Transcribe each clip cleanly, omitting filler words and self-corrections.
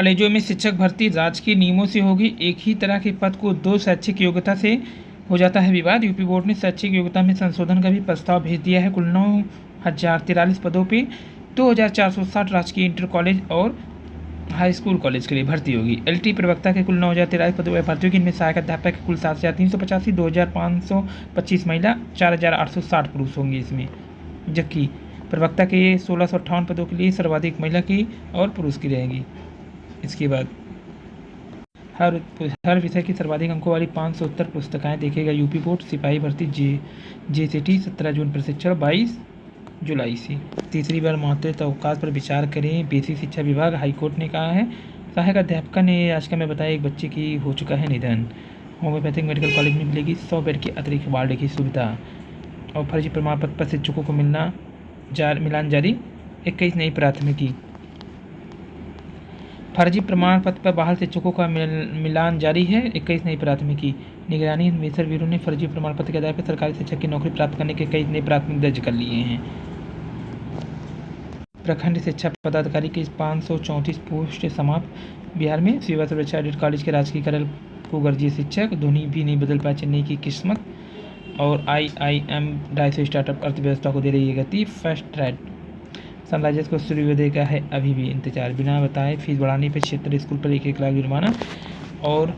कॉलेजों में शिक्षक भर्ती राजकीय नियमों से होगी। एक ही तरह के पद को 2 शैक्षिक योग्यता से हो जाता है विवाद। यूपी बोर्ड ने शैक्षिक योग्यता में संशोधन का भी प्रस्ताव भेज दिया है। कुल 9,043 पदों पे 2,460 राजकीय इंटर कॉलेज और हाई स्कूल कॉलेज के लिए भर्ती होगी। एलटी प्रवक्ता के कुल 9,043 पदों पर भर्ती होगी। इनमें सहायक अध्यापक के कुल 7,385, 2,525 महिला, 4,860 पुरुष होंगे इसमें, जबकि प्रवक्ता के 1,658 पदों के लिए सर्वाधिक महिला की और पुरुष की रहेगी। इसके बाद हर विषय की सर्वाधिक अंकों वाली 570 पुस्तकें देखेगा यूपी बोर्ड। सिपाही भर्ती जेसीटी 17 जून प्रशिक्षण 22 जुलाई से। तीसरी बार मातृत्व अवकाश पर विचार करें बेसिक शिक्षा विभाग। हाईकोर्ट ने कहा है। सहायक अध्यापिका ने याचिका में बताया एक बच्चे की हो चुका है निधन। होम्योपैथिक मेडिकल कॉलेज में मिलेगी 100 बेड की अतिरिक्त वार्ड की सुविधा। और फर्जी प्रमाण पत्र पर शिक्षकों को मिलान जारी। 21 नई प्राथमिकी। फर्जी प्रमाण पत्र पर बहाल शिक्षकों का मिलान जारी है। 21 नई प्राथमिकी। निगरानी अन्वेषण ब्यूरो ने फर्जी प्रमाण पत्र के आधार पर सरकारी शिक्षक की नौकरी प्राप्त करने के कई नए प्राथमिक दर्ज कर लिए हैं। प्रखंड शिक्षा पदाधिकारी की 534 पोस्ट समाप्त। बिहार में सेवा सुरक्षा एडेड कॉलेज के राजकीयकरण को गरजे शिक्षक। धोनी भी नहीं बदल पाए चेन्नई की किस्मत। और IIM 250 स्टार्टअप अर्थव्यवस्था को दे रही है गति। फर्स्ट ट्रैड सनराइजर्स को सूर्योदय का है अभी भी इंतजार। बिना बताए फीस बढ़ाने पर क्षेत्रीय स्कूल पर 1 लाख जुर्माना। और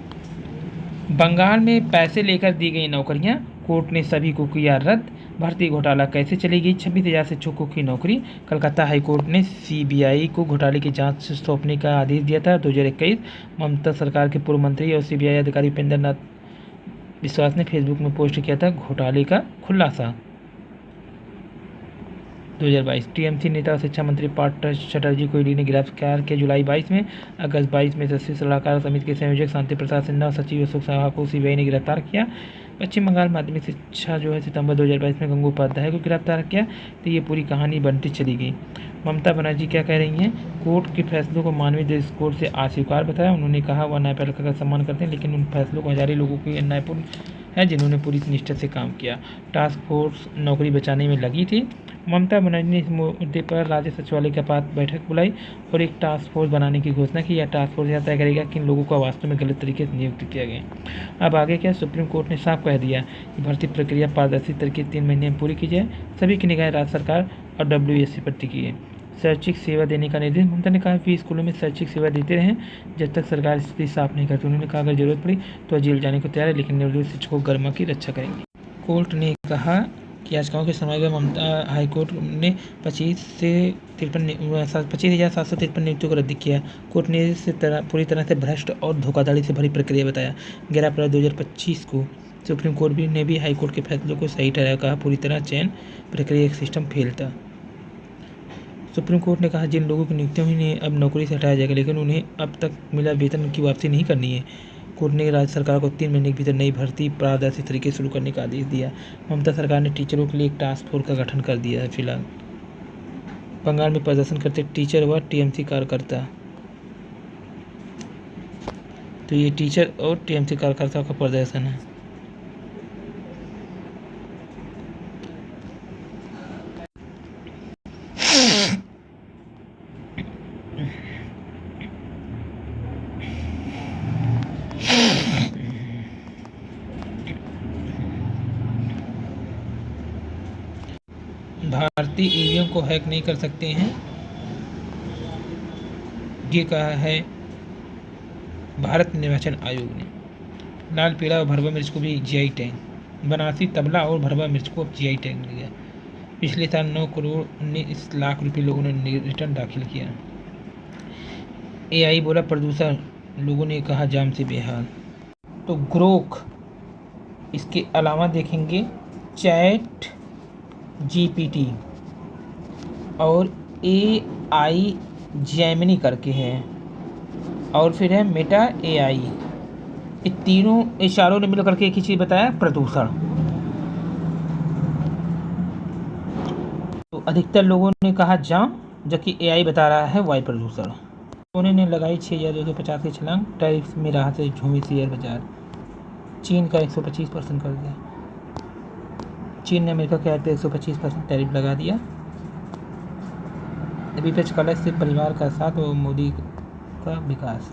बंगाल में पैसे लेकर दी गई नौकरियां, कोर्ट ने सभी को किया रद्द। भर्ती घोटाला कैसे चलेगी? 26,000 शिक्षकों की नौकरी। कलकत्ता हाईकोर्ट ने CBI को घोटाले की जांच सौंपने का आदेश दिया था 2021। ममता सरकार के पूर्व मंत्री और CBI अधिकारी उपेंद्र नाथ विश्वास ने फेसबुक में पोस्ट किया था घोटाले का खुलासा। 2022 TMC नेता और शिक्षा मंत्री पार्थ चटर्जी को ईडी ने गिरफ्तार किया जुलाई 22 में। अगस्त 22 में यशस्वी सलाहकार समिति के संयोजक शांति प्रसाद सिन्हा और सचिव अशोक साहा को CBI ने गिरफ्तार किया। पश्चिम बंगाल माध्यमिक शिक्षा जो है सितंबर 2022 में गंगोपाध्याय को गिरफ्तार किया। तो ये पूरी कहानी बनती चली गई। ममता बनर्जी क्या कह रही हैं? कोर्ट के फैसलों को मानवीय दृष्टिकोण से अस्वीकार बताया। उन्होंने कहा वह न्यायपालिका का सम्मान करते हैं, लेकिन उन फैसलों को हजारों लोगों के न्यायपूर्ण है जिन्होंने पूरी निष्ठा से काम किया। टास्क फोर्स नौकरी बचाने में लगी थी। ममता बनर्जी ने इस मुद्दे पर राज्य सचिवालय के पास बैठक बुलाई और एक टास्क फोर्स बनाने की घोषणा की। यह टास्क फोर्स यह तय करेगा कि इन लोगों को वास्तव में गलत तरीके से नियुक्त किया गया। अब आगे क्या? सुप्रीम कोर्ट ने साफ कह दिया कि भर्ती प्रक्रिया पारदर्शी तरीके 3 महीने में पूरी की जाए। सभी की निगाहें राज्य सरकार और WSC पर टिकी है। शैक्षिक सेवा देने का निर्देश। ममता ने कहा कि स्कूलों में शैक्षिक सेवा देते रहें जब तक सरकार स्थिति साफ नहीं करती। उन्होंने कहा अगर जरूरत पड़ी तो जेल जाने को तैयार है, लेकिन निर्दोष शिक्षकों को गरिमा की रक्षा करेंगे। कोर्ट ने कहा कि याचिकाओं की सुनवाई में ममता हाईकोर्ट ने 25,753 नियुक्तियों को रद्द किया। कोर्ट ने इसे पूरी तरह से भ्रष्ट और धोखाधड़ी से भरी प्रक्रिया बताया। 11 अप्रैल 2025 को सुप्रीम कोर्ट ने भी हाईकोर्ट के फैसलों को सही ठहराया। कहा पूरी तरह चयन प्रक्रिया सिस्टम फेल था। सुप्रीम कोर्ट ने कहा जिन लोगों की नियुक्तियां हुई ने अब नौकरी से हटाया जाएगा, लेकिन उन्हें अब तक मिला वेतन की वापसी नहीं करनी है। कोर्ट ने राज्य सरकार को 3 महीने के भीतर नई भर्ती पारदर्शी तरीके से शुरू करने का आदेश दिया। ममता सरकार ने टीचरों के लिए एक टास्क फोर्स का गठन कर दिया है। फिलहाल बंगाल में प्रदर्शन करते टीचर व TMC कार्यकर्ता। तो ये टीचर और TMC कार्यकर्ताओं का प्रदर्शन है। भारतीय EVM को हैक नहीं कर सकते हैं, ये कहा है भारत निर्वाचन आयोग ने। लाल पीला और भरवा मिर्च को भी GI टैग। बनारसी तबला और भरवा मिर्च को अब GI टैग मिल गया। पिछले साल 9 करोड़ 19 लाख रुपए लोगों ने रिटर्न दाखिल किया। AI बोला प्रदूषण, लोगों ने कहा जाम से बेहाल। तो ग्रोक, इसके अलावा देखेंगे चैट GPT और AI जेमिनी करके है, और फिर है मेटा AI। ये तीनों इशारों ने मिलकर के एक ही चीज़ बताया, प्रदूषण। तो अधिकतर लोगों ने कहा जाम, जबकि AI बता रहा है वायु प्रदूषण। उन्होंने लगाई 6,250 की छलांग। टैरिफ में राहत से झूमी शेयर बाजार। चीन का 125% कर दिया। चीन ने अमेरिका के आयात पर 125% टैरिफ लगा दिया। विपक्ष का लक्ष्य परिवार का साथ और मोदी का विकास।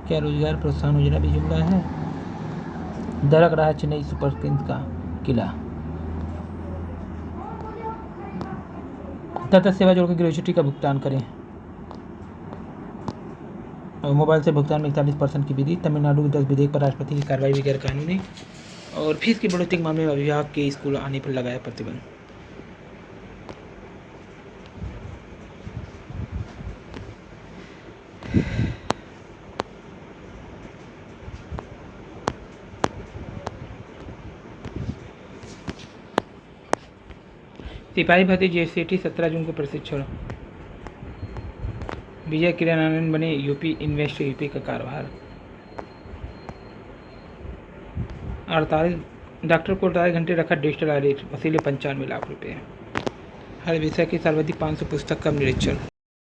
क्या रोजगार प्रोत्साहन योजना भी जुमला है? दरक रहा चेन्नई सुपर किंग्स का किला। तथा सेवा जोड़कर ग्रेजुएटी का भुगतान करें। और मोबाइल से भुगतान में 41% की विधि। तमिलनाडु के 10 विधेयक पर राष्ट्रपति की कार्रवाई भी गैर कानूनी। और फीस की बढ़ोतरी के मामले में अभिभावक के स्कूल आने पर लगाया प्रतिबंध। सिपाही भर्ती JCT 17 जून को प्रशिक्षण। विजय किरण आनंद बने यूपी इन्वेस्ट यूपी का कार्यभार। 48 डॉक्टर को 48 घंटे रखा डिजिटल आदेश, वसीले 95 लाख रुपए। हर विषय की सर्वाधिक 500 पुस्तक का निरीक्षण।